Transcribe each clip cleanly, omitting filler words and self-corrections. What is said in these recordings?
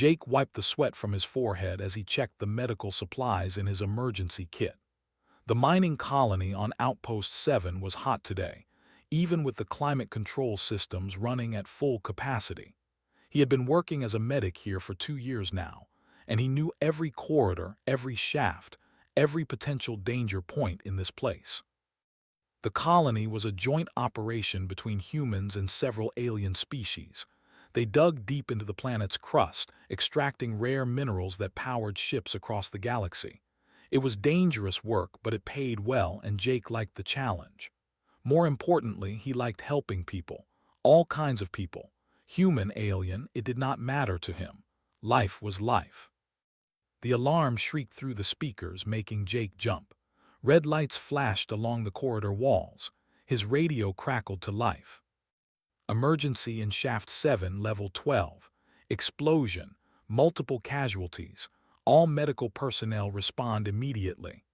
Jake wiped the sweat from his forehead as he checked the medical supplies in his emergency kit. The mining colony on Outpost 7 was hot today, even with the climate control systems running at full capacity. He had been working as a medic here for 2 years now, and he knew every corridor, every shaft, every potential danger point in this place. The colony was a joint operation between humans and several alien species. They dug deep into the planet's crust, extracting rare minerals that powered ships across the galaxy. It was dangerous work, but it paid well, and Jake liked the challenge. More importantly, he liked helping people. All kinds of people. Human, alien, it did not matter to him. Life was life. The alarm shrieked through the speakers, making Jake jump. Red lights flashed along the corridor walls. His radio crackled to life. Emergency in Shaft 7, Level 12. Explosion. Multiple casualties. All medical personnel respond immediately.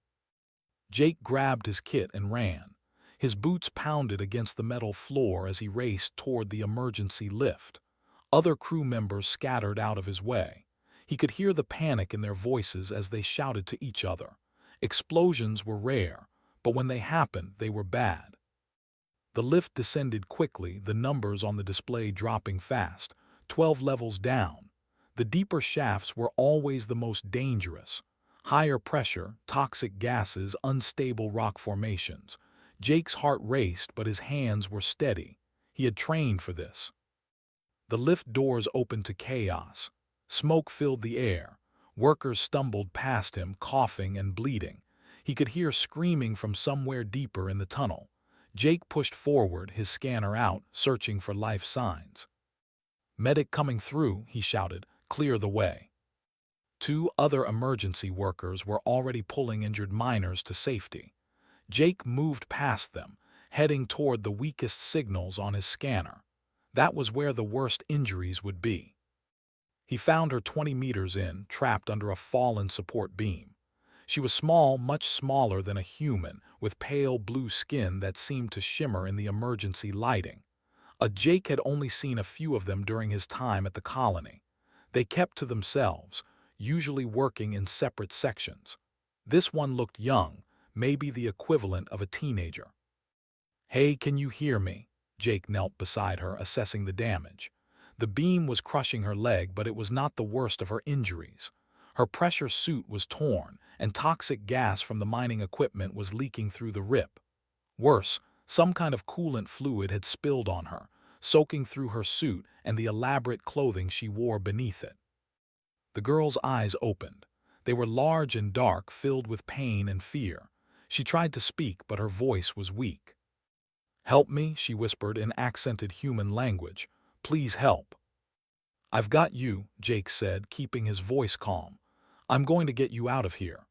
Jake grabbed his kit and ran. His boots pounded against the metal floor as he raced toward the emergency lift. Other crew members scattered out of his way. He could hear the panic in their voices as they shouted to each other. Explosions were rare, but when they happened, they were bad. The lift descended quickly, the numbers on the display dropping fast, 12 levels down. The deeper shafts were always the most dangerous. Higher pressure, toxic gases, unstable rock formations. Jake's heart raced, but his hands were steady. He had trained for this. The lift doors opened to chaos. Smoke filled the air. Workers stumbled past him, coughing and bleeding. He could hear screaming from somewhere deeper in the tunnel. Jake pushed forward, his scanner out, searching for life signs. "Medic coming through," he shouted. "Clear the way." 2 other emergency workers were already pulling injured miners to safety. Jake moved past them, heading toward the weakest signals on his scanner. That was where the worst injuries would be. He found her 20 meters in, trapped under a fallen support beam. She was small, much smaller than a human, with pale blue skin that seemed to shimmer in the emergency lighting. Jake had only seen a few of them during his time at the colony. They kept to themselves, usually working in separate sections. This one looked young, maybe the equivalent of a teenager. "Hey, can you hear me?" Jake knelt beside her, assessing the damage. The beam was crushing her leg, but it was not the worst of her injuries. Her pressure suit was torn, and toxic gas from the mining equipment was leaking through the rip. Worse, some kind of coolant fluid had spilled on her, soaking through her suit and the elaborate clothing she wore beneath it. The girl's eyes opened. They were large and dark, filled with pain and fear. She tried to speak, but her voice was weak. "Help me," she whispered in accented human language. "Please help." "I've got you," Jake said, keeping his voice calm. "I'm going to get you out of here."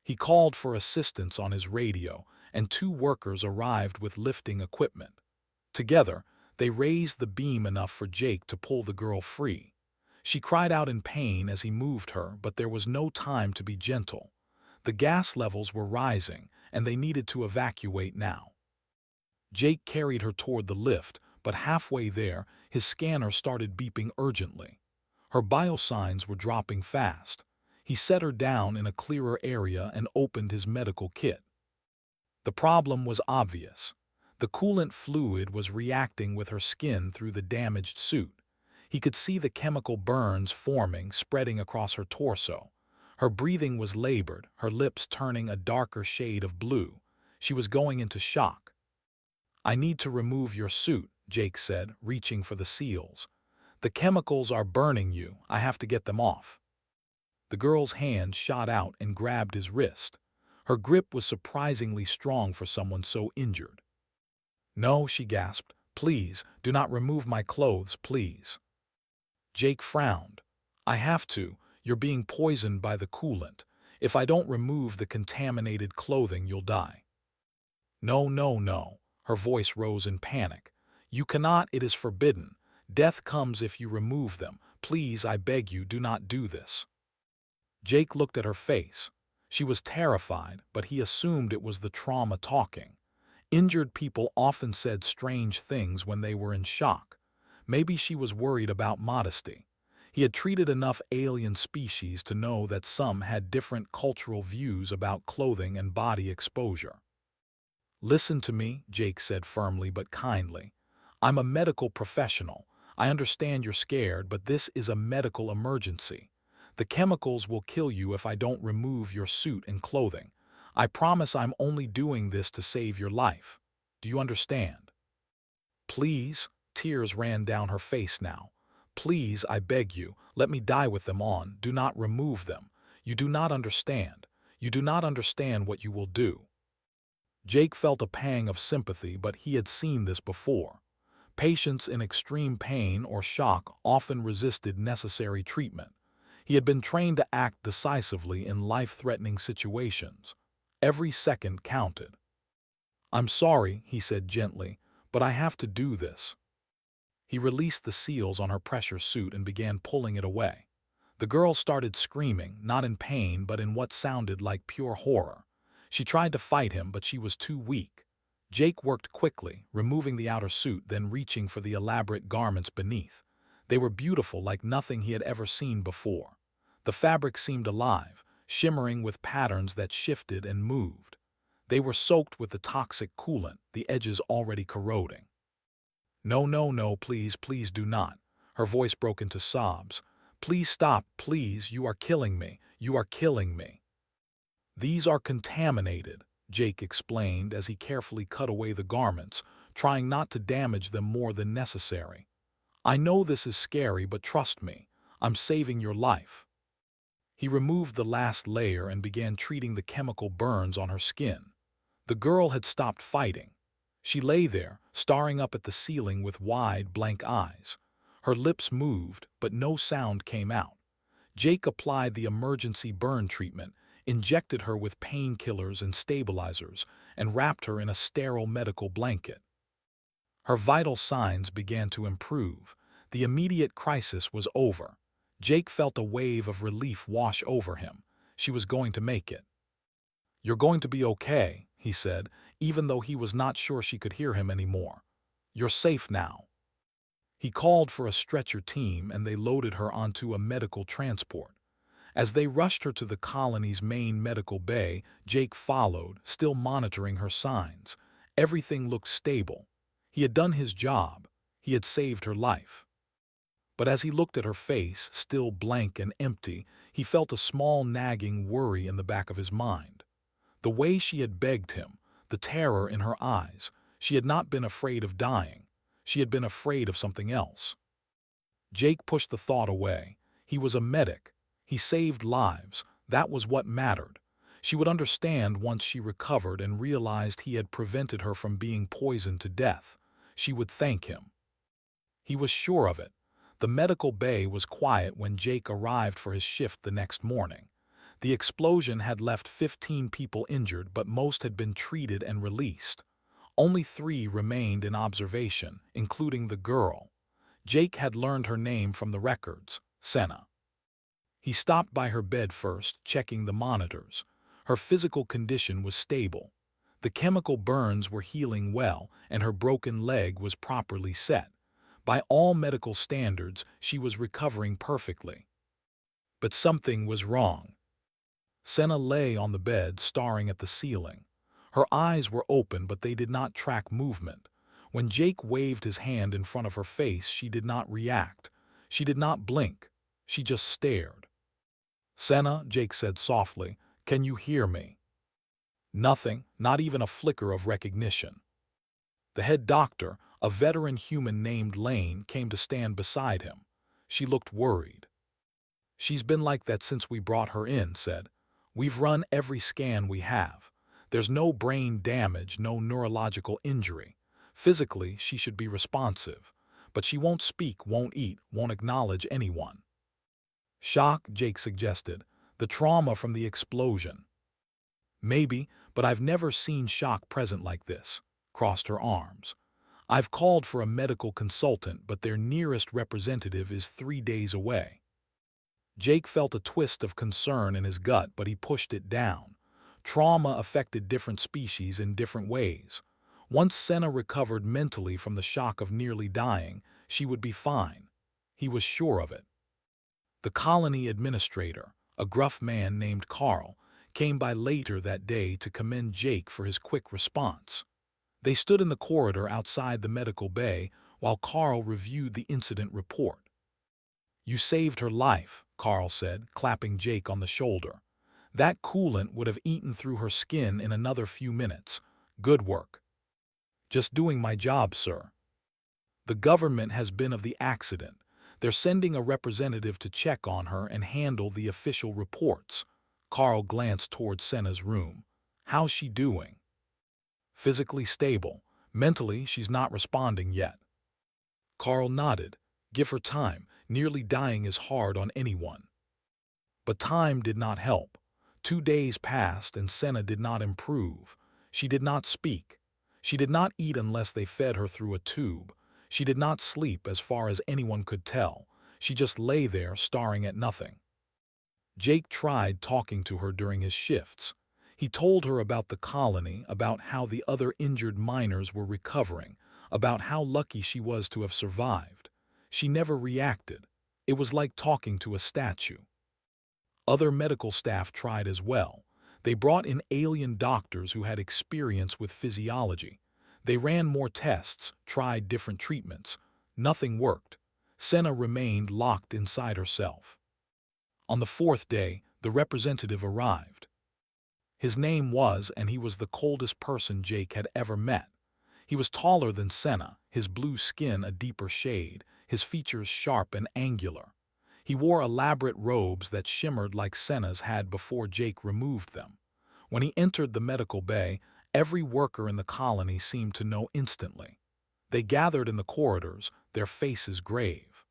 He called for assistance on his radio, and 2 workers arrived with lifting equipment. Together, they raised the beam enough for Jake to pull the girl free. She cried out in pain as he moved her, but there was no time to be gentle. The gas levels were rising, and they needed to evacuate now. Jake carried her toward the lift, but halfway there, his scanner started beeping urgently. Her biosigns were dropping fast. He set her down in a clearer area and opened his medical kit. The problem was obvious. The coolant fluid was reacting with her skin through the damaged suit. He could see the chemical burns forming, spreading across her torso. Her breathing was labored, her lips turning a darker shade of blue. She was going into shock. "I need to remove your suit," Jake said, reaching for the seals. "The chemicals are burning you. I have to get them off." The girl's hand shot out and grabbed his wrist. Her grip was surprisingly strong for someone so injured. "No," she gasped. "Please, do not remove my clothes, please." Jake frowned. "I have to. You're being poisoned by the coolant. If I don't remove the contaminated clothing, you'll die." "No, no, no." Her voice rose in panic. "You cannot, it is forbidden. Death comes if you remove them. Please, I beg you, do not do this." Jake looked at her face. She was terrified, but he assumed it was the trauma talking. Injured people often said strange things when they were in shock. Maybe she was worried about modesty. He had treated enough alien species to know that some had different cultural views about clothing and body exposure. "Listen to me," Jake said firmly but kindly. "I'm a medical professional. I understand you're scared, but this is a medical emergency. The chemicals will kill you if I don't remove your suit and clothing. I promise I'm only doing this to save your life. Do you understand?" "Please," tears ran down her face now. "Please, I beg you, let me die with them on. Do not remove them. You do not understand. You do not understand what you will do." Jake felt a pang of sympathy, but he had seen this before. Patients in extreme pain or shock often resisted necessary treatment. He had been trained to act decisively in life-threatening situations. Every second counted. "I'm sorry," he said gently, "but I have to do this." He released the seals on her pressure suit and began pulling it away. The girl started screaming, not in pain but in what sounded like pure horror. She tried to fight him, but she was too weak. Jake worked quickly, removing the outer suit, then reaching for the elaborate garments beneath. They were beautiful, like nothing he had ever seen before. The fabric seemed alive, shimmering with patterns that shifted and moved. They were soaked with the toxic coolant, the edges already corroding. "No, no, no, please, please do not." Her voice broke into sobs. "Please stop, please, you are killing me. You are killing me." "These are contaminated," Jake explained as he carefully cut away the garments, trying not to damage them more than necessary. "I know this is scary, but trust me, I'm saving your life." He removed the last layer and began treating the chemical burns on her skin. The girl had stopped fighting. She lay there, staring up at the ceiling with wide, blank eyes. Her lips moved, but no sound came out. Jake applied the emergency burn treatment, injected her with painkillers and stabilizers, and wrapped her in a sterile medical blanket. Her vital signs began to improve. The immediate crisis was over. Jake felt a wave of relief wash over him. She was going to make it. "You're going to be okay," he said, even though he was not sure she could hear him anymore. "You're safe now." He called for a stretcher team and they loaded her onto a medical transport. As they rushed her to the colony's main medical bay, Jake followed, still monitoring her signs. Everything looked stable. He had done his job. He had saved her life. But as he looked at her face, still blank and empty, he felt a small nagging worry in the back of his mind. The way she had begged him, the terror in her eyes, she had not been afraid of dying. She had been afraid of something else. Jake pushed the thought away. He was a medic. He saved lives. That was what mattered. She would understand once she recovered and realized he had prevented her from being poisoned to death. She would thank him. He was sure of it. The medical bay was quiet when Jake arrived for his shift the next morning. The explosion had left 15 people injured, but most had been treated and released. Only 3 remained in observation, including the girl. Jake had learned her name from the records, Senna. He stopped by her bed first, checking the monitors. Her physical condition was stable. The chemical burns were healing well, and her broken leg was properly set. By all medical standards, she was recovering perfectly. But something was wrong. Senna lay on the bed, staring at the ceiling. Her eyes were open, but they did not track movement. When Jake waved his hand in front of her face, she did not react. She did not blink. She just stared. "Senna," Jake said softly, "can you hear me?" Nothing, not even a flicker of recognition. The head doctor, a veteran human named Lane, came to stand beside him. She looked worried. "She's been like that since we brought her in," said. "We've run every scan we have. There's no brain damage, no neurological injury. Physically, she should be responsive. But she won't speak, won't eat, won't acknowledge anyone." "Shock," Jake suggested. "The trauma from the explosion." "Maybe, but I've never seen shock present like this." Crossed her arms. "I've called for a medical consultant, but their nearest representative is 3 days away." Jake felt a twist of concern in his gut, but he pushed it down. Trauma affected different species in different ways. Once Senna recovered mentally from the shock of nearly dying, she would be fine. He was sure of it. The colony administrator, a gruff man named Carl, came by later that day to commend Jake for his quick response. They stood in the corridor outside the medical bay while Carl reviewed the incident report. "You saved her life," Carl said, clapping Jake on the shoulder. "That coolant would have eaten through her skin in another few minutes. Good work." "Just doing my job, sir." "The government has been of the accident. They're sending a representative to check on her and handle the official reports." Carl glanced toward Senna's room. "How's she doing?" "Physically stable. Mentally, she's not responding yet." Carl nodded. "Give her time. Nearly dying is hard on anyone." But time did not help. 2 days passed and Senna did not improve. She did not speak. She did not eat unless they fed her through a tube. She did not sleep as far as anyone could tell. She just lay there staring at nothing. Jake tried talking to her during his shifts. He told her about the colony, about how the other injured miners were recovering, about how lucky she was to have survived. She never reacted. It was like talking to a statue. Other medical staff tried as well. They brought in alien doctors who had experience with physiology. They ran more tests, tried different treatments. Nothing worked. Senna remained locked inside herself. On the 4th day, the representative arrived. His name was, and he was the coldest person Jake had ever met. He was taller than Senna, his blue skin a deeper shade, his features sharp and angular. He wore elaborate robes that shimmered like Senna's had before Jake removed them. When he entered the medical bay, every worker in the colony seemed to know instantly. They gathered in the corridors, their faces grave.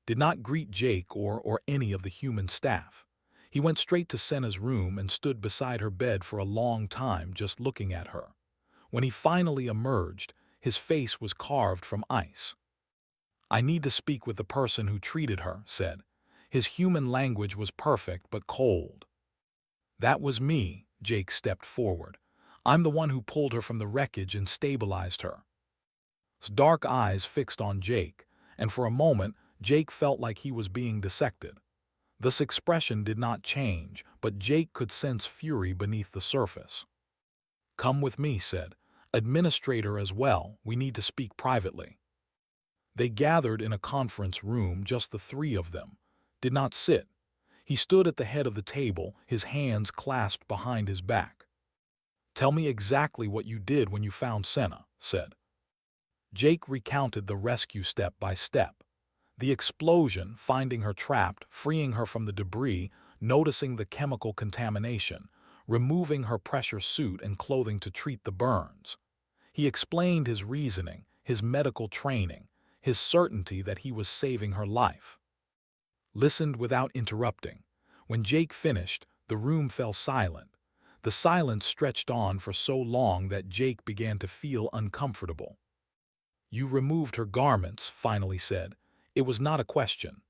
Did not greet Jake or any of the human staff. He went straight to Senna's room and stood beside her bed for a long time just looking at her. When he finally emerged, his face was carved from ice. "I need to speak with the person who treated her," said. His human language was perfect but cold. "That was me," Jake stepped forward. "I'm the one who pulled her from the wreckage and stabilized her." His dark eyes fixed on Jake, and for a moment Jake felt like he was being dissected. This expression did not change, but Jake could sense fury beneath the surface. "Come with me," said. "Administrator as well, we need to speak privately." They gathered in a conference room, just the three of them. Did not sit. He stood at the head of the table, his hands clasped behind his back. "Tell me exactly what you did when you found Senna," said. Jake recounted the rescue step by step. The explosion, finding her trapped, freeing her from the debris, noticing the chemical contamination, removing her pressure suit and clothing to treat the burns. He explained his reasoning, his medical training, his certainty that he was saving her life. Listened without interrupting. When Jake finished, the room fell silent. The silence stretched on for so long that Jake began to feel uncomfortable. "You removed her garments," finally said. "It was not a question."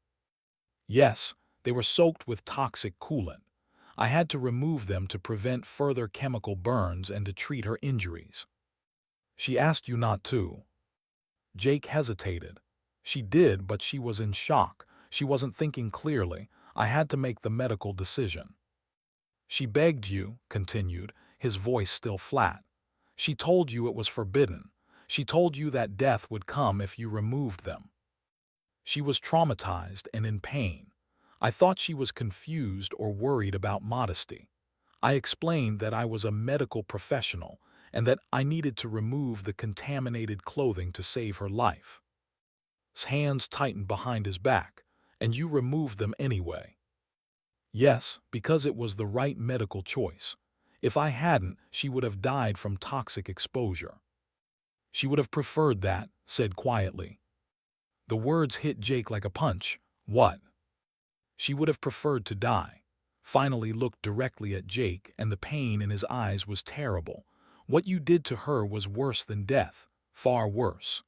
"Yes, they were soaked with toxic coolant. I had to remove them to prevent further chemical burns and to treat her injuries." "She asked you not to." Jake hesitated. "She did, but she was in shock. She wasn't thinking clearly. I had to make the medical decision." "She begged you," continued, his voice still flat. "She told you it was forbidden. She told you that death would come if you removed them. She was traumatized and in pain. I thought she was confused or worried about modesty. I explained that I was a medical professional and that I needed to remove the contaminated clothing to save her life." His hands tightened behind his back. "And you removed them anyway." "Yes, because it was the right medical choice. If I hadn't, she would have died from toxic exposure." "She would have preferred that," said quietly. The words hit Jake like a punch. "What?" "She would have preferred to die." Finally looked directly at Jake, and the pain in his eyes was terrible. "What you did to her was worse than death, far worse."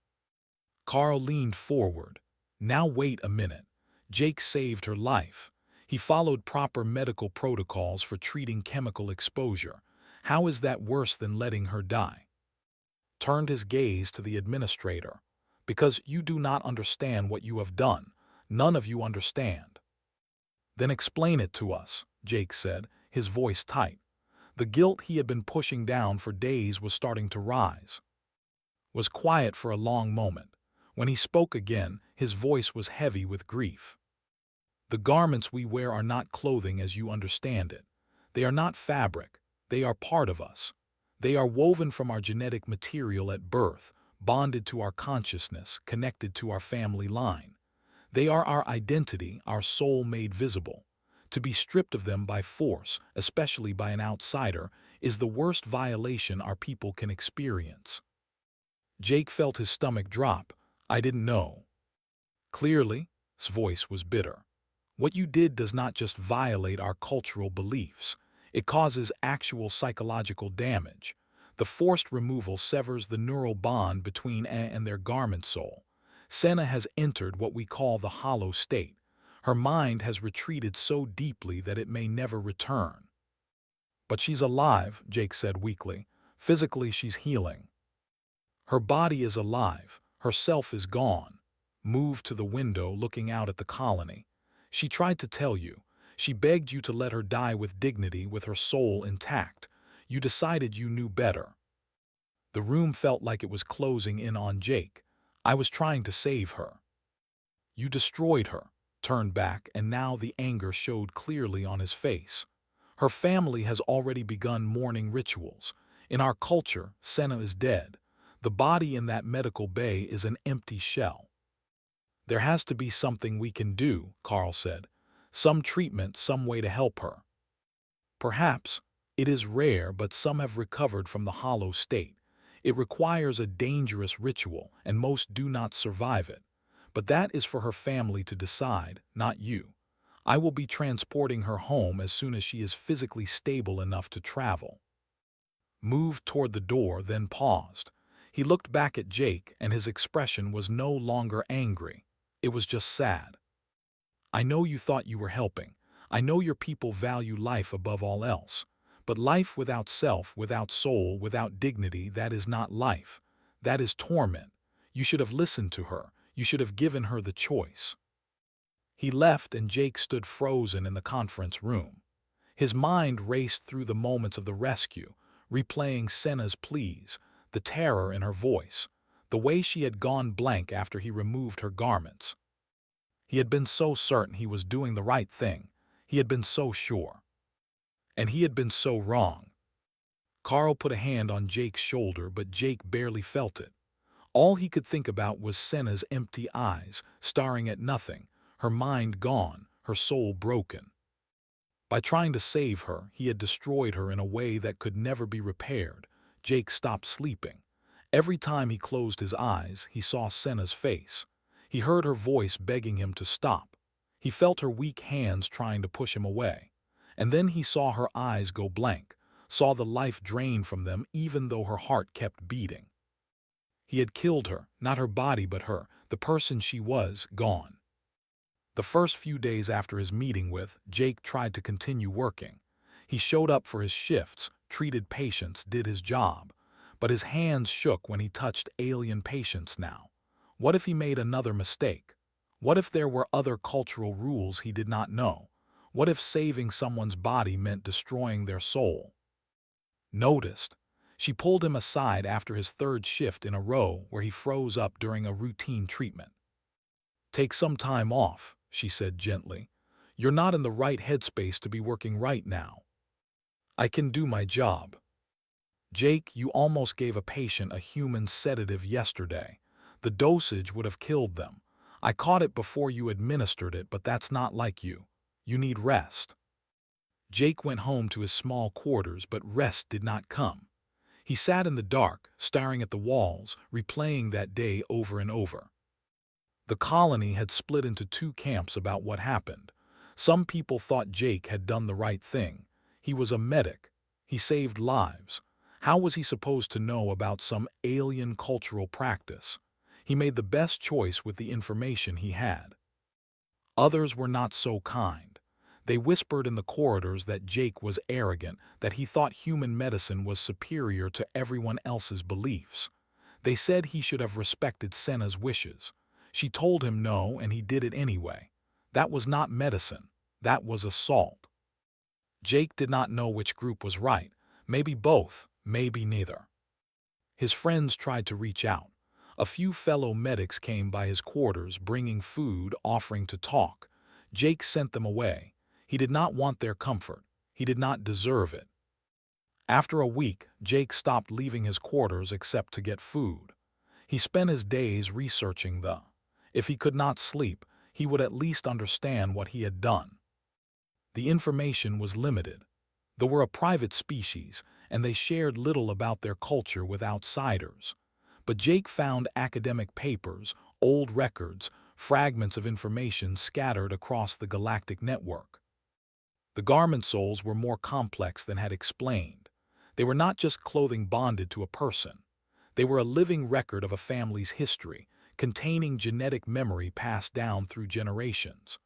Carl leaned forward. "Now wait a minute. Jake saved her life. He followed proper medical protocols for treating chemical exposure. How is that worse than letting her die?" Turned his gaze to the administrator. "Because you do not understand what you have done. None of you understand." Then explain it to us, Jake said, his voice tight. The guilt he had been pushing down for days was starting to rise. Was quiet for a long moment. When he spoke again, his voice was heavy with grief. The garments we wear are not clothing as you understand it. They are not fabric. They are part of us. They are woven from our genetic material at birth, bonded to our consciousness, connected to our family line. They are our identity, our soul made visible. To be stripped of them by force, especially by an outsider, is the worst violation our people can experience. Jake felt his stomach drop. I didn't know. Clearly, his voice was bitter. What you did does not just violate our cultural beliefs. It causes actual psychological damage. The forced removal severs the neural bond between and their garment soul. Senna has entered what we call the hollow state. Her mind has retreated so deeply that it may never return. But she's alive, Jake said weakly. Physically, she's healing. Her body is alive. Her self is gone. Moved to the window, looking out at the colony. She tried to tell you. She begged you to let her die with dignity, with her soul intact. You decided you knew better. The room felt like it was closing in on Jake. I was trying to save her. You destroyed her, turned back, and now the anger showed clearly on his face. Her family has already begun mourning rituals. In our culture, Senna is dead. The body in that medical bay is an empty shell. There has to be something we can do, Carl said. Some treatment, some way to help her. Perhaps. It is rare, but some have recovered from the hollow state. It requires a dangerous ritual, and most do not survive it. But that is for her family to decide, not you. I will be transporting her home as soon as she is physically stable enough to travel. Moved toward the door, then paused. He looked back at Jake, and his expression was no longer angry. It was just sad. I know you thought you were helping. I know your people value life above all else. But life without self, without soul, without dignity, that is not life. That is torment. You should have listened to her. You should have given her the choice. He left, and Jake stood frozen in the conference room. His mind raced through the moments of the rescue, replaying Senna's pleas, the terror in her voice, the way she had gone blank after he removed her garments. He had been so certain he was doing the right thing. He had been so sure. And he had been so wrong. Carl put a hand on Jake's shoulder, but Jake barely felt it. All he could think about was Senna's empty eyes, staring at nothing, her mind gone, her soul broken. By trying to save her, he had destroyed her in a way that could never be repaired. Jake stopped sleeping. Every time he closed his eyes, he saw Senna's face. He heard her voice begging him to stop. He felt her weak hands trying to push him away. And then he saw her eyes go blank, saw the life drain from them even though her heart kept beating. He had killed her, not her body but her, the person she was, gone. The first few days after his meeting with Jake tried to continue working. He showed up for his shifts, treated patients, did his job. But his hands shook when he touched alien patients now. What if he made another mistake? What if there were other cultural rules he did not know? What if saving someone's body meant destroying their soul? Noticed. She pulled him aside after his third shift in a row where he froze up during a routine treatment. Take some time off, she said gently. You're not in the right headspace to be working right now. I can do my job. Jake, you almost gave a patient a human sedative yesterday. The dosage would have killed them. I caught it before you administered it, but that's not like you. You need rest. Jake went home to his small quarters, but rest did not come. He sat in the dark, staring at the walls, replaying that day over and over. The colony had split into two camps about what happened. Some people thought Jake had done the right thing. He was a medic. He saved lives. How was he supposed to know about some alien cultural practice? He made the best choice with the information he had. Others were not so kind. They whispered in the corridors that Jake was arrogant, that he thought human medicine was superior to everyone else's beliefs. They said he should have respected Senna's wishes. She told him no, and he did it anyway. That was not medicine. That was assault. Jake did not know which group was right. Maybe both, maybe neither. His friends tried to reach out. A few fellow medics came by his quarters, bringing food, offering to talk. Jake sent them away. He did not want their comfort. He did not deserve it. After a week, Jake stopped leaving his quarters except to get food. He spent his days researching the. If he could not sleep, he would at least understand what he had done. The information was limited. They were a private species, and they shared little about their culture with outsiders. But Jake found academic papers, old records, fragments of information scattered across the galactic network. The garment soles were more complex than had explained. They were not just clothing bonded to a person. They were a living record of a family's history, containing genetic memory passed down through generations.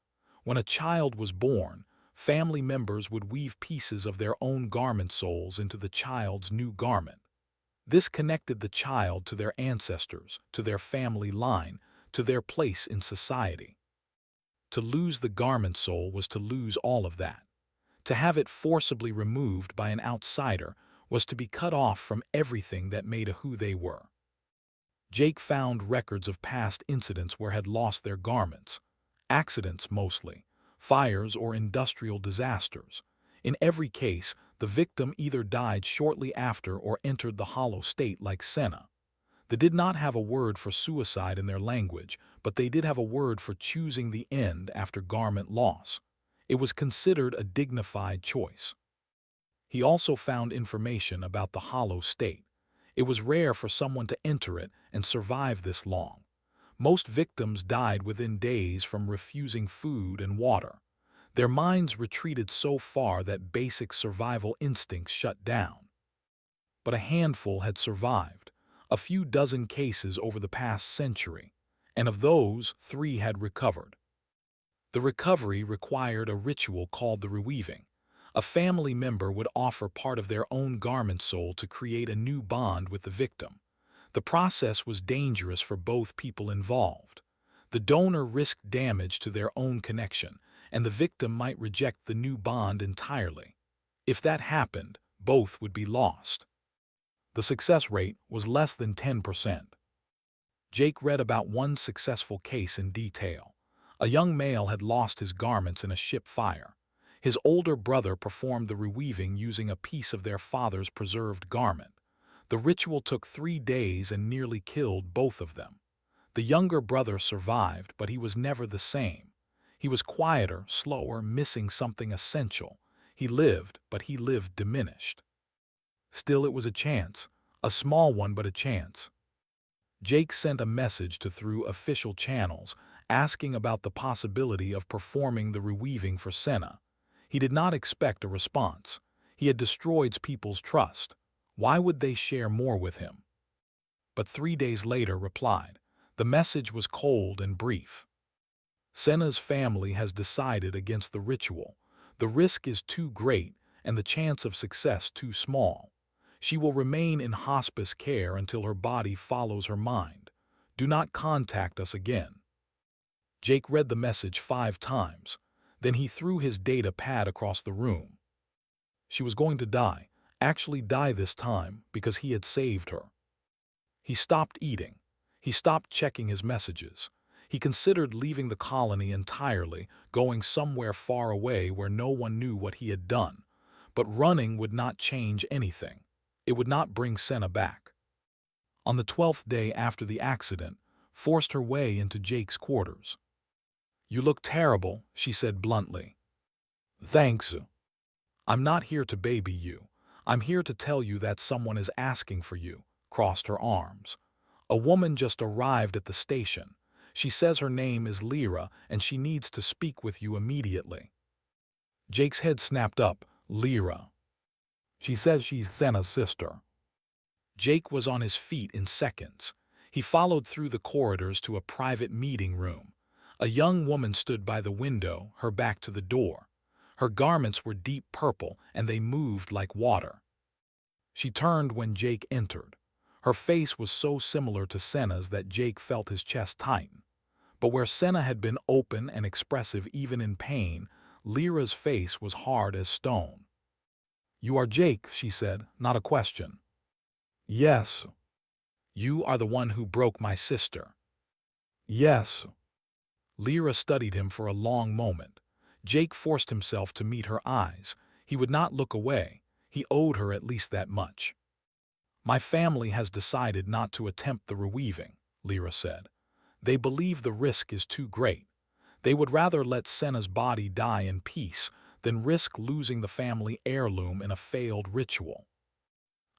When a child was born, family members would weave pieces of their own garment soles into the child's new garment. This connected the child to their ancestors, to their family line, to their place in society. To lose the garment sole was to lose all of that. To have it forcibly removed by an outsider was to be cut off from everything that made a who they were. Jake found records of past incidents where had lost their garments. Accidents mostly, fires or industrial disasters. In every case, the victim either died shortly after or entered the hollow state like Senna. They did not have a word for suicide in their language, but they did have a word for choosing the end after garment loss. It was considered a dignified choice. He also found information about the hollow state. It was rare for someone to enter it and survive this long. Most victims died within days from refusing food and water. Their minds retreated so far that basic survival instincts shut down. But a handful had survived, a few dozen cases over the past century, and of those, 3 had recovered. The recovery required a ritual called the reweaving. A family member would offer part of their own garment sole to create a new bond with the victim. The process was dangerous for both people involved. The donor risked damage to their own connection, and the victim might reject the new bond entirely. If that happened, both would be lost. The success rate was less than 10%. Jake read about one successful case in detail. A young male had lost his garments in a ship fire. His older brother performed the reweaving using a piece of their father's preserved garment. The ritual took 3 days and nearly killed both of them. The younger brother survived, but he was never the same. He was quieter, slower, missing something essential. He lived, but he lived diminished. Still, it was a chance. A small one, but a chance. Jake sent a message through official channels, asking about the possibility of performing the reweaving for Senna. He did not expect a response. He had destroyed people's trust. Why would they share more with him? But 3 days later replied. The message was cold and brief. Senna's family has decided against the ritual. The risk is too great and the chance of success too small. She will remain in hospice care until her body follows her mind. Do not contact us again. Jake read the message 5 times. Then he threw his data pad across the room. She was going to die, actually die this time, because he had saved her. He stopped eating. He stopped checking his messages. He considered leaving the colony entirely, going somewhere far away where no one knew what he had done. But running would not change anything. It would not bring Senna back. On the 12th day after the accident, forced her way into Jake's quarters. "You look terrible," she said bluntly. "Thanks. I'm not here to baby you. I'm here to tell you that someone is asking for you," crossed her arms. "A woman just arrived at the station. She says her name is Lyra and she needs to speak with you immediately." Jake's head snapped up. Lyra. She says she's Senna's sister. Jake was on his feet in seconds. He followed through the corridors to a private meeting room. A young woman stood by the window, her back to the door. Her garments were deep purple and they moved like water. She turned when Jake entered. Her face was so similar to Senna's that Jake felt his chest tighten. But where Senna had been open and expressive even in pain, Lyra's face was hard as stone. "You are Jake," she said, "not a question." "Yes." "You are the one who broke my sister." "Yes." Lyra studied him for a long moment. Jake forced himself to meet her eyes. He would not look away. He owed her at least that much. "My family has decided not to attempt the reweaving," Lyra said. "They believe the risk is too great. They would rather let Senna's body die in peace than risk losing the family heirloom in a failed ritual."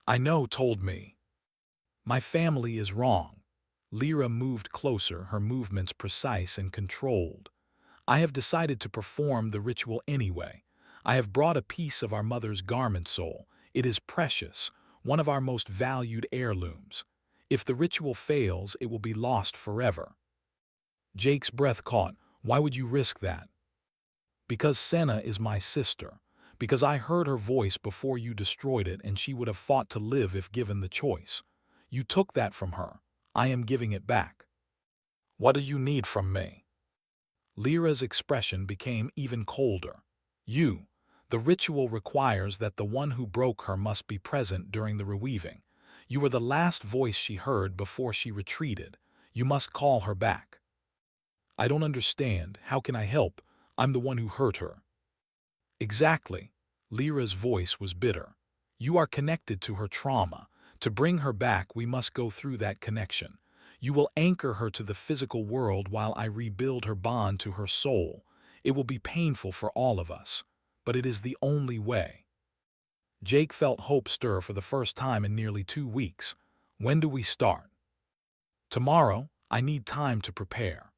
"I know told me." "My family is wrong." Lyra moved closer, her movements precise and controlled. "I have decided to perform the ritual anyway. I have brought a piece of our mother's garment soul. It is precious, one of our most valued heirlooms. If the ritual fails, it will be lost forever." Jake's breath caught. "Why would you risk that?" "Because Senna is my sister. Because I heard her voice before you destroyed it, and she would have fought to live if given the choice. You took that from her. I am giving it back." "What do you need from me?" Lyra's expression became even colder. The ritual requires that the one who broke her must be present during the reweaving. You were the last voice she heard before she retreated. You must call her back." "I don't understand. How can I help? I'm the one who hurt her." "Exactly." Lyra's voice was bitter. "You are connected to her trauma. To bring her back, we must go through that connection. You will anchor her to the physical world while I rebuild her bond to her soul. It will be painful for all of us, but it is the only way." Jake felt hope stir for the first time in nearly 2 weeks. "When do we start?" "Tomorrow. I need time to prepare."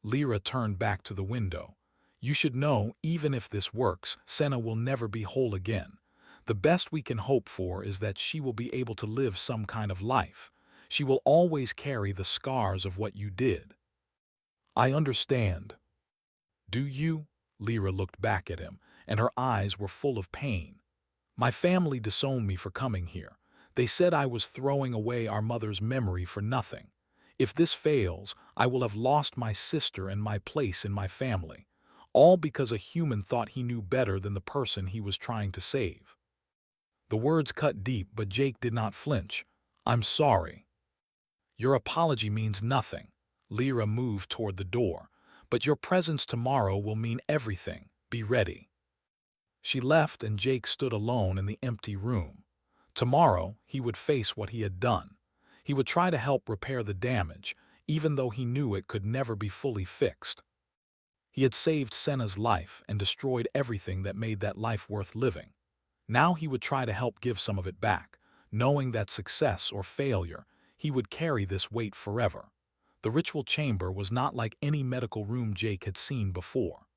Lyra turned back to the window. "You should know, even if this works, Senna will never be whole again. The best we can hope for is that she will be able to live some kind of life. She will always carry the scars of what you did." "I understand." "Do you?" Lyra looked back at him, and her eyes were full of pain. "My family disowned me for coming here. They said I was throwing away our mother's memory for nothing. If this fails, I will have lost my sister and my place in my family. All because a human thought he knew better than the person he was trying to save." The words cut deep, but Jake did not flinch. "I'm sorry." "Your apology means nothing." Lyra moved toward the door. "But your presence tomorrow will mean everything. Be ready." She left, and Jake stood alone in the empty room. Tomorrow, he would face what he had done. He would try to help repair the damage, even though he knew it could never be fully fixed. He had saved Senna's life and destroyed everything that made that life worth living. Now he would try to help give some of it back, knowing that success or failure, he would carry this weight forever. The ritual chamber was not like any medical room Jake had seen before.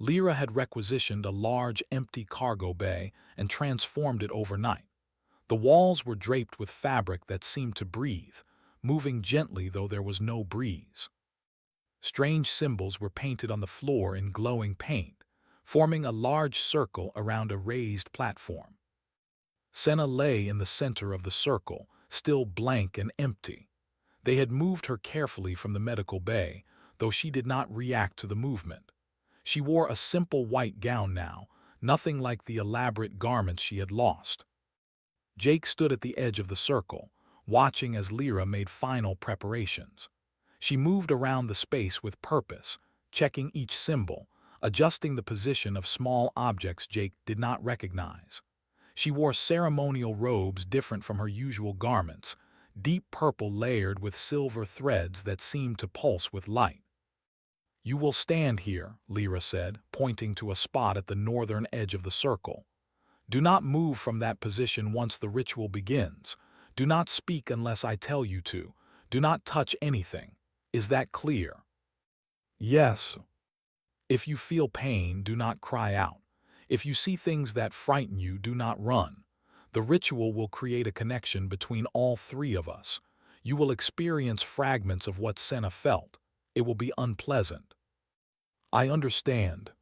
Lyra had requisitioned a large empty cargo bay and transformed it overnight. The walls were draped with fabric that seemed to breathe, moving gently though there was no breeze. Strange symbols were painted on the floor in glowing paint, forming a large circle around a raised platform. Senna lay in the center of the circle, still blank and empty. They had moved her carefully from the medical bay, though she did not react to the movement. She wore a simple white gown now, nothing like the elaborate garments she had lost. Jake stood at the edge of the circle, watching as Lyra made final preparations. She moved around the space with purpose, checking each symbol, adjusting the position of small objects Jake did not recognize. She wore ceremonial robes different from her usual garments, deep purple layered with silver threads that seemed to pulse with light. "You will stand here," Lyra said, pointing to a spot at the northern edge of the circle. "Do not move from that position once the ritual begins. Do not speak unless I tell you to. Do not touch anything. Is that clear?" "Yes." "If you feel pain, do not cry out. If you see things that frighten you, do not run. The ritual will create a connection between all three of us. You will experience fragments of what Senna felt. It will be unpleasant." "I understand."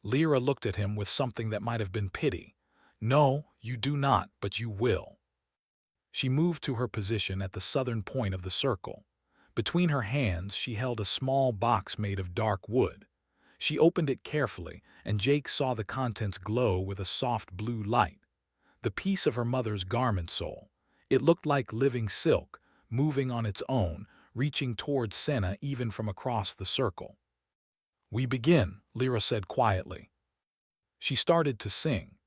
Lyra looked at him with something that might have been pity. "No, you do not, but you will." She moved to her position at the southern point of the circle. Between her hands, she held a small box made of dark wood. She opened it carefully, and Jake saw the contents glow with a soft blue light. The piece of her mother's garment sole. It looked like living silk, moving on its own, reaching towards Senna even from across the circle. "We begin," Lyra said quietly. She started to sing.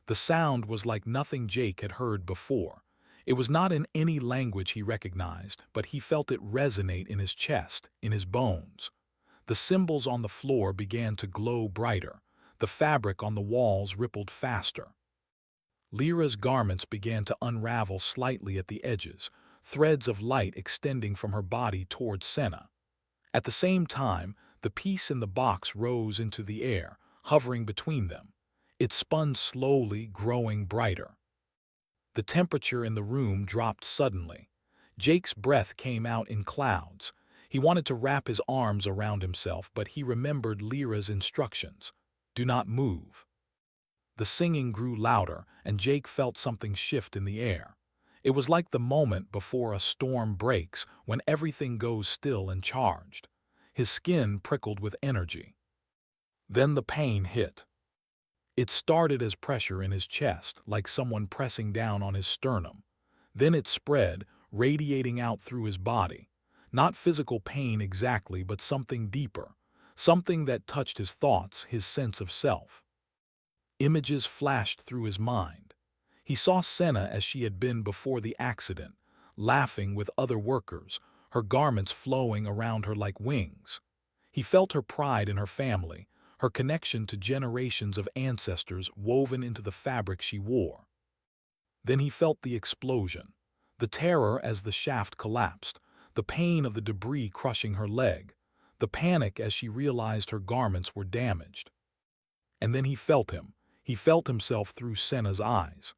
The sound was like nothing Jake had heard before. It was not in any language he recognized, but he felt it resonate in his chest, in his bones. The symbols on the floor began to glow brighter. The fabric on the walls rippled faster. Lyra's garments began to unravel slightly at the edges, threads of light extending from her body toward Senna. At the same time, the piece in the box rose into the air, hovering between them. It spun slowly, growing brighter. The temperature in the room dropped suddenly. Jake's breath came out in clouds. He wanted to wrap his arms around himself, but he remembered Lyra's instructions. "Do not move." The singing grew louder, and Jake felt something shift in the air. It was like the moment before a storm breaks, when everything goes still and charged. His skin prickled with energy. Then the pain hit. It started as pressure in his chest, like someone pressing down on his sternum. Then it spread, radiating out through his body. Not physical pain exactly, but something deeper. Something that touched his thoughts, his sense of self. Images flashed through his mind. He saw Senna as she had been before the accident, laughing with other workers, her garments flowing around her like wings. He felt her pride in her family, her connection to generations of ancestors woven into the fabric she wore. Then he felt the explosion, the terror as the shaft collapsed, the pain of the debris crushing her leg, the panic as she realized her garments were damaged. And then he felt him. He felt himself through Senna's eyes.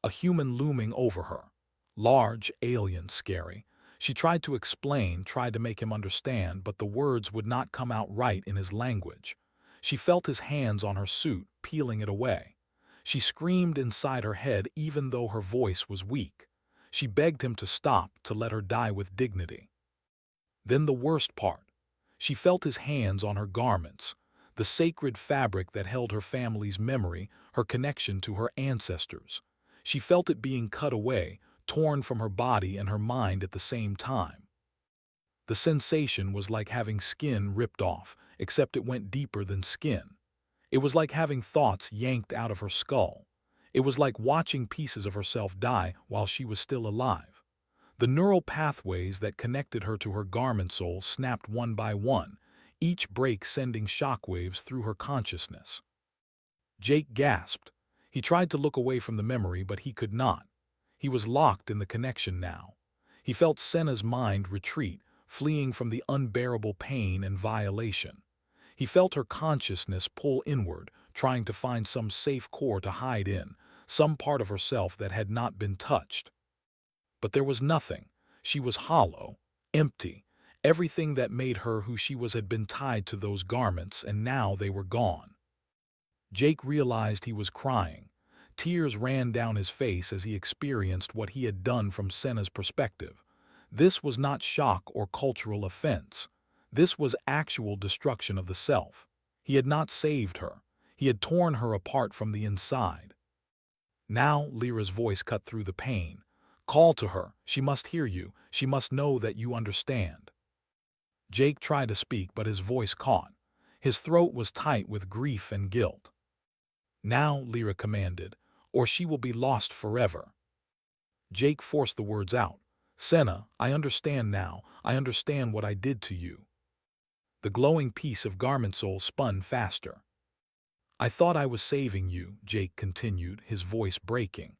A human looming over her. Large, alien, scary. She tried to explain, tried to make him understand, but the words would not come out right in his language. She felt his hands on her suit, peeling it away. She screamed inside her head even though her voice was weak. She begged him to stop, to let her die with dignity. Then the worst part. She felt his hands on her garments, the sacred fabric that held her family's memory, her connection to her ancestors. She felt it being cut away, torn from her body and her mind at the same time. The sensation was like having skin ripped off, except it went deeper than skin. It was like having thoughts yanked out of her skull. It was like watching pieces of herself die while she was still alive. The neural pathways that connected her to her garment sole snapped one by one, each break sending shockwaves through her consciousness. Jake gasped. He tried to look away from the memory, but he could not. He was locked in the connection now. He felt Senna's mind retreat, fleeing from the unbearable pain and violation. He felt her consciousness pull inward, trying to find some safe core to hide in, some part of herself that had not been touched. But there was nothing. She was hollow, empty. Everything that made her who she was had been tied to those garments, and now they were gone. Jake realized he was crying. Tears ran down his face as he experienced what he had done from Senna's perspective. This was not shock or cultural offense. This was actual destruction of the self. He had not saved her. He had torn her apart from the inside. Now Lyra's voice cut through the pain. "Call to her. She must hear you. She must know that you understand." Jake tried to speak, but his voice caught. His throat was tight with grief and guilt. "Now," Lyra commanded, "or she will be lost forever." Jake forced the words out. "Senna, I understand now. I understand what I did to you." The glowing piece of garment sole spun faster. "I thought I was saving you," Jake continued, his voice breaking.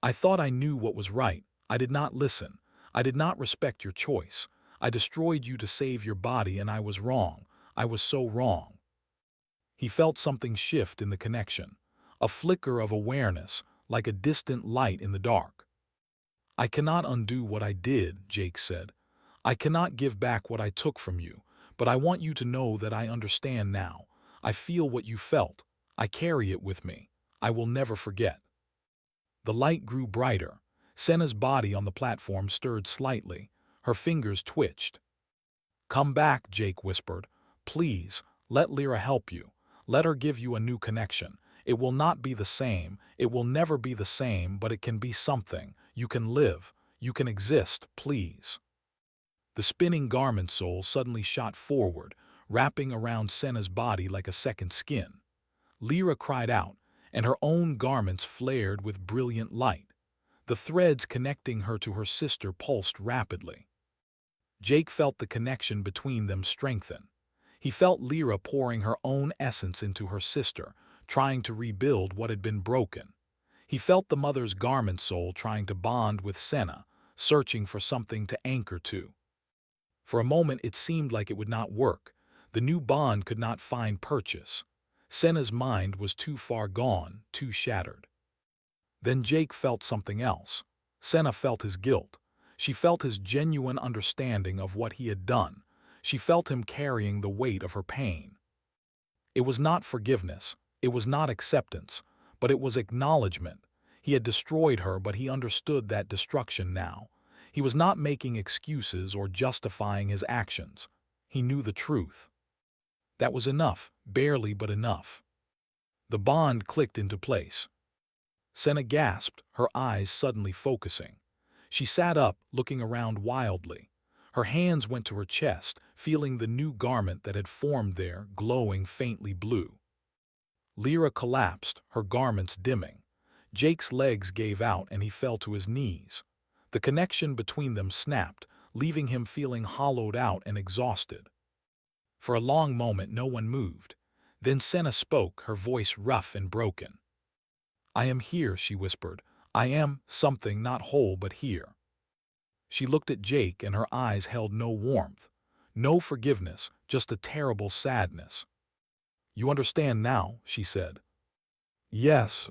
"I thought I knew what was right. I did not listen. I did not respect your choice. I destroyed you to save your body, and I was wrong. I was so wrong." He felt something shift in the connection, a flicker of awareness, like a distant light in the dark. "I cannot undo what I did," Jake said. "I cannot give back what I took from you, but I want you to know that I understand now. I feel what you felt. I carry it with me. I will never forget." The light grew brighter. Senna's body on the platform stirred slightly. Her fingers twitched. "Come back," Jake whispered. "Please, Let Lyra help you. Let her give you a new connection. It will not be the same. It will never be the same, but it can be something. You can live. You can exist, please." The spinning garment soul suddenly shot forward, wrapping around Senna's body like a second skin. Lyra cried out, and her own garments flared with brilliant light. The threads connecting her to her sister pulsed rapidly. Jake felt the connection between them strengthen. He felt Lyra pouring her own essence into her sister, trying to rebuild what had been broken. He felt the mother's garment soul trying to bond with Senna, searching for something to anchor to. For a moment it seemed like it would not work. The new bond could not find purchase. Senna's mind was too far gone, too shattered. Then Jake felt something else. Senna felt his guilt. She felt his genuine understanding of what he had done. She felt him carrying the weight of her pain. It was not forgiveness. It was not acceptance. But it was acknowledgement. He had destroyed her, but he understood that destruction now. He was not making excuses or justifying his actions. He knew the truth. That was enough, barely but enough. The bond clicked into place. Senna gasped, her eyes suddenly focusing. She sat up, looking around wildly. Her hands went to her chest, feeling the new garment that had formed there, glowing faintly blue. Lyra collapsed, her garments dimming. Jake's legs gave out and he fell to his knees. The connection between them snapped, leaving him feeling hollowed out and exhausted. For a long moment no one moved. Then Senna spoke, her voice rough and broken. "I am here," she whispered. "I am something not whole but here." She looked at Jake and her eyes held no warmth, no forgiveness, just a terrible sadness. "You understand now," she said. "Yes."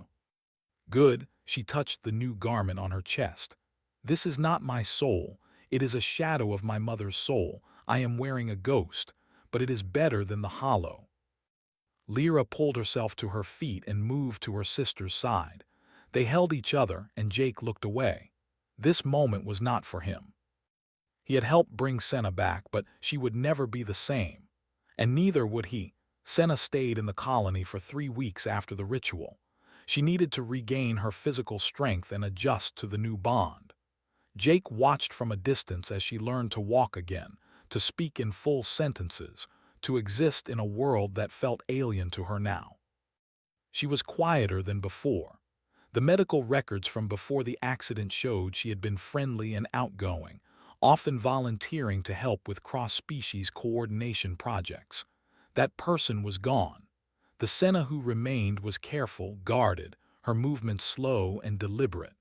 "Good." She touched the new garment on her chest. "This is not my soul. It is a shadow of my mother's soul. I am wearing a ghost, but it is better than the hollow." Lyra pulled herself to her feet and moved to her sister's side. They held each other, and Jake looked away. This moment was not for him. He had helped bring Senna back, but she would never be the same. And neither would he. Senna stayed in the colony for 3 weeks after the ritual. She needed to regain her physical strength and adjust to the new bond. Jake watched from a distance as she learned to walk again, to speak in full sentences, to exist in a world that felt alien to her now. She was quieter than before. The medical records from before the accident showed she had been friendly and outgoing, often volunteering to help with cross-species coordination projects. That person was gone. The Senna who remained was careful, guarded, her movements slow and deliberate.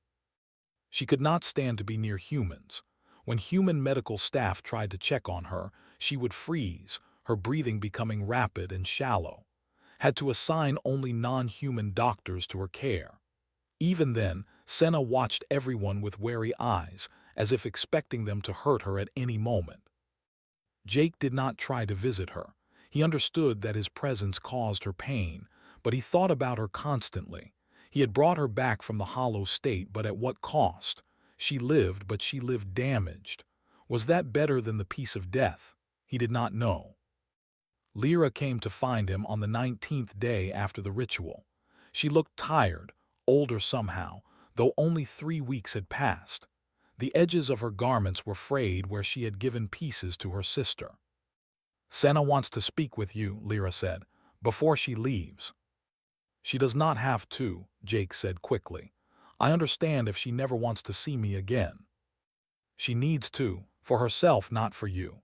She could not stand to be near humans. When human medical staff tried to check on her, she would freeze, her breathing becoming rapid and shallow. Had to assign only non-human doctors to her care. Even then, Senna watched everyone with wary eyes, as if expecting them to hurt her at any moment. Jake did not try to visit her. He understood that his presence caused her pain, but he thought about her constantly. He had brought her back from the hollow state, but at what cost? She lived, but she lived damaged. Was that better than the peace of death? He did not know. Lyra came to find him on the 19th day after the ritual. She looked tired, older somehow, though only 3 weeks had passed. The edges of her garments were frayed where she had given pieces to her sister. "Senna wants to speak with you," Lyra said, "before she leaves." "She does not have to," Jake said quickly. "I understand if she never wants to see me again." "She needs to, for herself, not for you."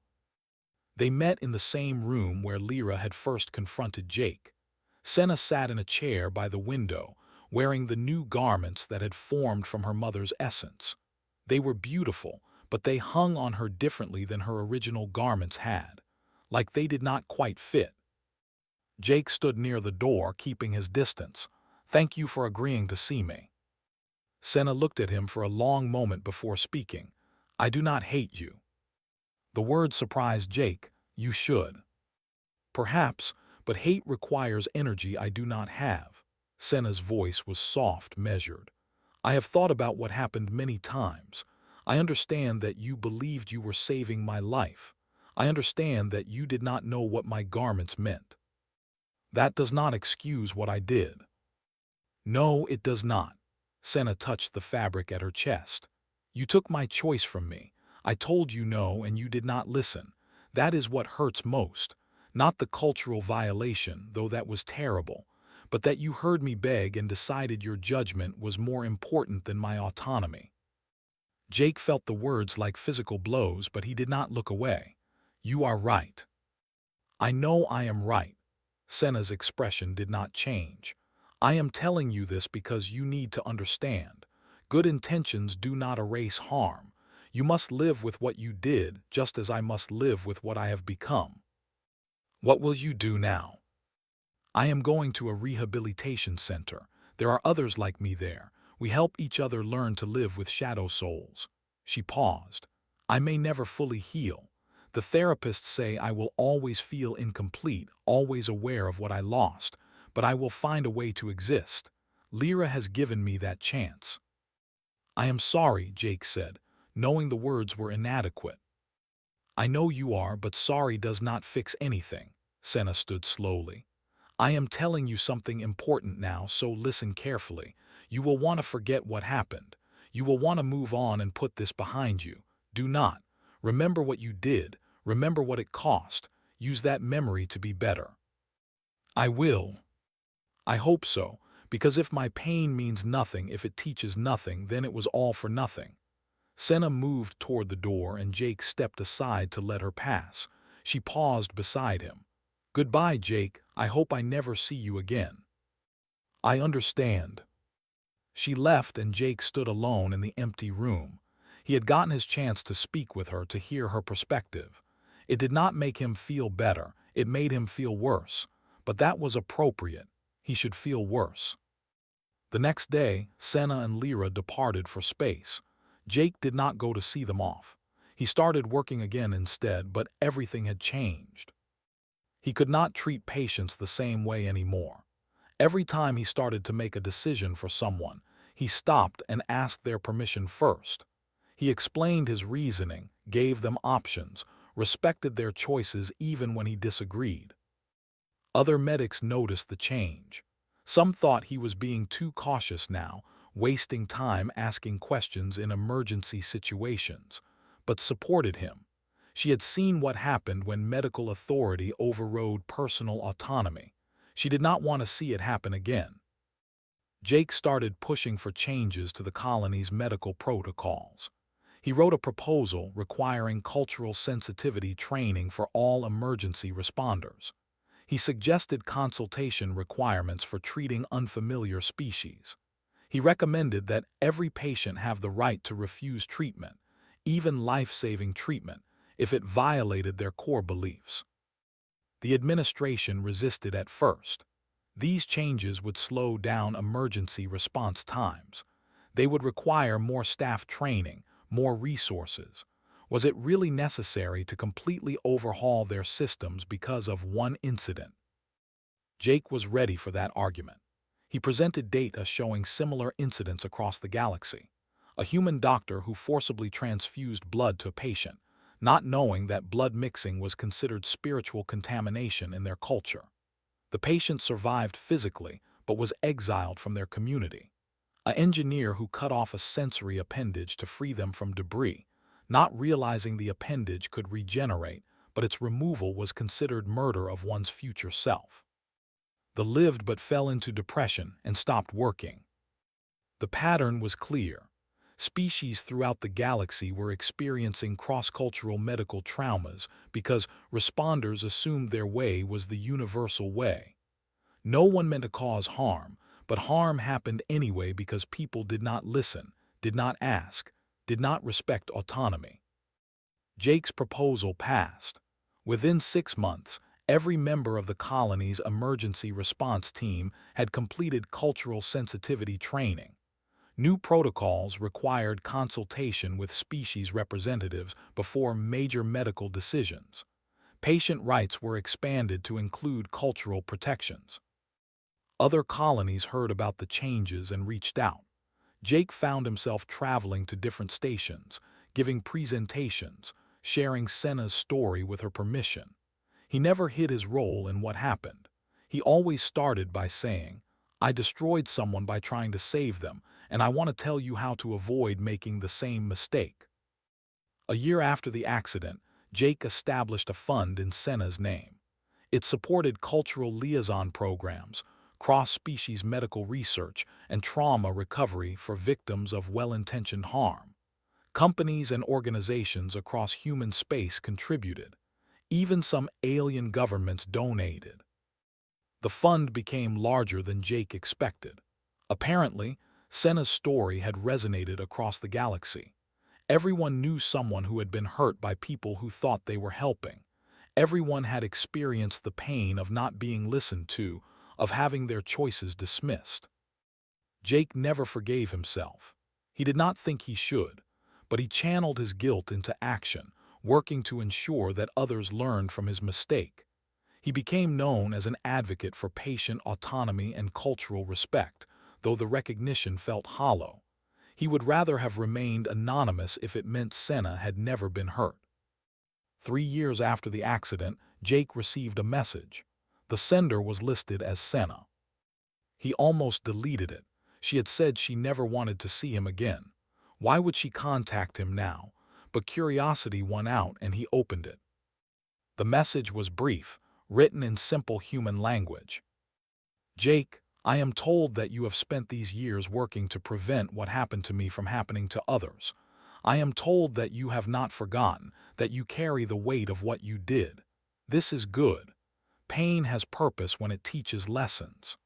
They met in the same room where Lyra had first confronted Jake. Senna sat in a chair by the window, wearing the new garments that had formed from her mother's essence. They were beautiful, but they hung on her differently than her original garments had, like they did not quite fit. Jake stood near the door, keeping his distance. "Thank you for agreeing to see me." Senna looked at him for a long moment before speaking. "I do not hate you." The word surprised Jake. "You should." "Perhaps, but hate requires energy I do not have." Senna's voice was soft, measured. "I have thought about what happened many times. I understand that you believed you were saving my life. I understand that you did not know what my garments meant. That does not excuse what I did. No, it does not. Senna touched the fabric at her chest. You took my choice from me. I told you no, and you did not listen. That is what hurts most. Not the cultural violation, though that was terrible, but that you heard me beg and decided your judgment was more important than my autonomy. Jake felt the words like physical blows, but he did not look away. You are right. I know I am right. Senna's expression did not change. I am telling you this because you need to understand. Good intentions do not erase harm. You must live with what you did, just as I must live with what I have become. What will you do now? I am going to a rehabilitation center. There are others like me there. We help each other learn to live with shadow souls. She paused. I may never fully heal. The therapists say I will always feel incomplete, always aware of what I lost, but I will find a way to exist. Lyra has given me that chance. I am sorry, Jake said, knowing the words were inadequate. I know you are, but sorry does not fix anything. Senna stood slowly. I am telling you something important now, so listen carefully. You will want to forget what happened. You will want to move on and put this behind you. Do not. Remember what you did. Remember what it cost. Use that memory to be better. I will. I hope so, because if my pain means nothing, if it teaches nothing, then it was all for nothing. Senna moved toward the door and Jake stepped aside to let her pass. She paused beside him. Goodbye, Jake. I hope I never see you again. I understand. She left and Jake stood alone in the empty room. He had gotten his chance to speak with her, to hear her perspective. It did not make him feel better, it made him feel worse. But that was appropriate. He should feel worse. The next day, Senna and Lyra departed for space. Jake did not go to see them off. He started working again instead, but everything had changed. He could not treat patients the same way anymore. Every time he started to make a decision for someone, he stopped and asked their permission first. He explained his reasoning, gave them options, respected their choices even when he disagreed. Other medics noticed the change. Some thought he was being too cautious now, wasting time asking questions in emergency situations, but supported him. She had seen what happened when medical authority overrode personal autonomy. She did not want to see it happen again. Jake started pushing for changes to the colony's medical protocols. He wrote a proposal requiring cultural sensitivity training for all emergency responders. He suggested consultation requirements for treating unfamiliar species. He recommended that every patient have the right to refuse treatment, even life-saving treatment, if it violated their core beliefs. The administration resisted at first. These changes would slow down emergency response times. They would require more staff training, more resources. Was it really necessary to completely overhaul their systems because of one incident? Jake was ready for that argument. He presented data showing similar incidents across the galaxy. A human doctor who forcibly transfused blood to a patient, not knowing that blood mixing was considered spiritual contamination in their culture. The patient survived physically, but was exiled from their community. An engineer who cut off a sensory appendage to free them from debris, not realizing the appendage could regenerate, but its removal was considered murder of one's future self. The lived but fell into depression and stopped working. The pattern was clear. Species throughout the galaxy were experiencing cross-cultural medical traumas because responders assumed their way was the universal way. No one meant to cause harm, but harm happened anyway because people did not listen, did not ask, did not respect autonomy. Jake's proposal passed. Within 6 months, every member of the colony's emergency response team had completed cultural sensitivity training. New protocols required consultation with species representatives before major medical decisions. Patient rights were expanded to include cultural protections. Other colonies heard about the changes and reached out. Jake found himself traveling to different stations, giving presentations, sharing Senna's story with her permission. He never hid his role in what happened. He always started by saying, "I destroyed someone by trying to save them, and I want to tell you how to avoid making the same mistake." A year after the accident, Jake established a fund in Senna's name. It supported cultural liaison programs, cross-species medical research, and trauma recovery for victims of well-intentioned harm. Companies and organizations across human space contributed. Even some alien governments donated. The fund became larger than Jake expected. Apparently, Senna's story had resonated across the galaxy. Everyone knew someone who had been hurt by people who thought they were helping. Everyone had experienced the pain of not being listened to, of having their choices dismissed. Jake never forgave himself. He did not think he should, but he channeled his guilt into action, working to ensure that others learned from his mistake. He became known as an advocate for patient autonomy and cultural respect, though the recognition felt hollow. He would rather have remained anonymous if it meant Senna had never been hurt. 3 years after the accident, Jake received a message. The sender was listed as Senna. He almost deleted it. She had said she never wanted to see him again. Why would she contact him now? But curiosity won out and he opened it. The message was brief, written in simple human language. "Jake, I am told that you have spent these years working to prevent what happened to me from happening to others. I am told that you have not forgotten, that you carry the weight of what you did. This is good. Pain has purpose when it teaches lessons.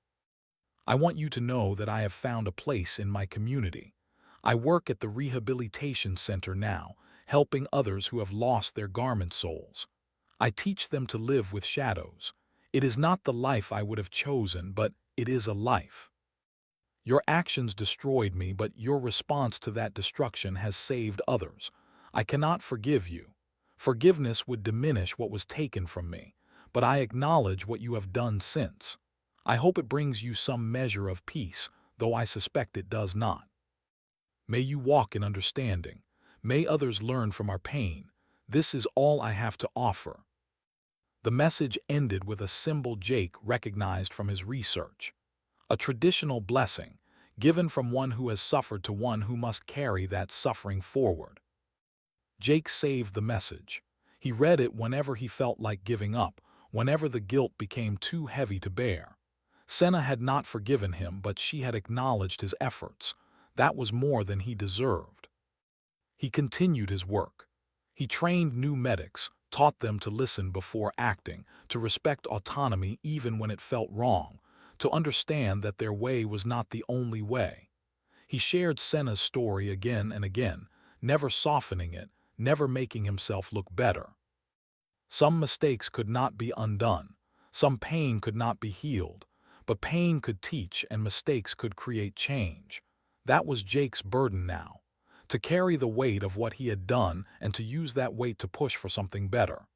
I want you to know that I have found a place in my community. I work at the rehabilitation center now, helping others who have lost their garment souls. I teach them to live with shadows. It is not the life I would have chosen, but it is a life. Your actions destroyed me, but your response to that destruction has saved others. I cannot forgive you. Forgiveness would diminish what was taken from me, but I acknowledge what you have done since. I hope it brings you some measure of peace, though I suspect it does not. May you walk in understanding. May others learn from our pain. This is all I have to offer." The message ended with a symbol Jake recognized from his research. A traditional blessing, given from one who has suffered to one who must carry that suffering forward. Jake saved the message. He read it whenever he felt like giving up, whenever the guilt became too heavy to bear. Senna had not forgiven him, but she had acknowledged his efforts. That was more than he deserved. He continued his work. He trained new medics, taught them to listen before acting, to respect autonomy even when it felt wrong, to understand that their way was not the only way. He shared Senna's story again and again, never softening it, never making himself look better. Some mistakes could not be undone. Some pain could not be healed. But pain could teach and mistakes could create change. That was Jake's burden now, to carry the weight of what he had done and to use that weight to push for something better.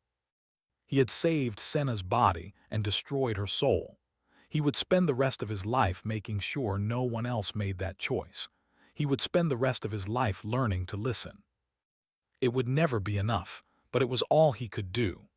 He had saved Senna's body and destroyed her soul. He would spend the rest of his life making sure no one else made that choice. He would spend the rest of his life learning to listen. It would never be enough, but it was all he could do.